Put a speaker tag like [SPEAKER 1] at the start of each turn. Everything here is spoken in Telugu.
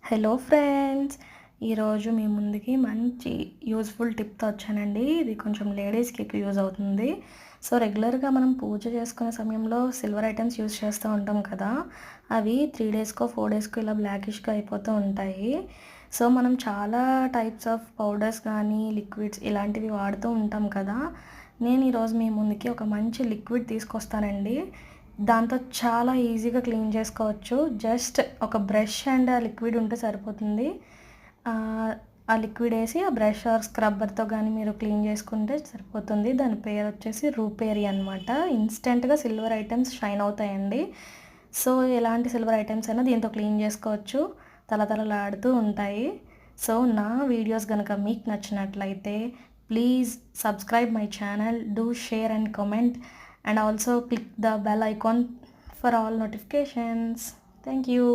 [SPEAKER 1] హలో ఫ్రెండ్స్, ఈరోజు మీ ముందుకి మంచి యూజ్ఫుల్ టిప్తో వచ్చానండి. ఇది కొంచెం లేడీస్కి ఎక్కువ యూజ్ అవుతుంది. సో రెగ్యులర్గా మనం పూజ చేసుకునే సమయంలో సిల్వర్ ఐటమ్స్ యూజ్ చేస్తూ ఉంటాం కదా, అవి 3 డేస్కో 4 డేస్కో ఇలా బ్లాకిష్గా అయిపోతూ ఉంటాయి. సో మనం చాలా టైప్స్ ఆఫ్ పౌడర్స్ కానీ లిక్విడ్స్ ఇలాంటివి వాడుతూ ఉంటాం కదా. నేను ఈరోజు మీ ముందుకి ఒక మంచి లిక్విడ్ తీసుకొస్తానండి. దాంతో చాలా ఈజీగా క్లీన్ చేసుకోవచ్చు. జస్ట్ ఒక బ్రష్ అండ్ ఆ లిక్విడ్ ఉంటే సరిపోతుంది. ఆ లిక్విడ్ వేసి ఆ బ్రష్ ఆర్ స్క్రబ్బర్తో కానీ మీరు క్లీన్ చేసుకుంటే సరిపోతుంది. దాని పేరు వచ్చేసి రూపేరి అనమాట. ఇన్స్టెంట్గా సిల్వర్ ఐటమ్స్ షైన్ అవుతాయండి. సో ఎలాంటి సిల్వర్ ఐటమ్స్ అయినా దీంతో క్లీన్ చేసుకోవచ్చు, తలతలలాడుతూ ఉంటాయి. సో నా వీడియోస్ కనుక మీకు నచ్చినట్లయితే please subscribe my channel, do share and comment, and also click the bell icon for all notifications. Thank you.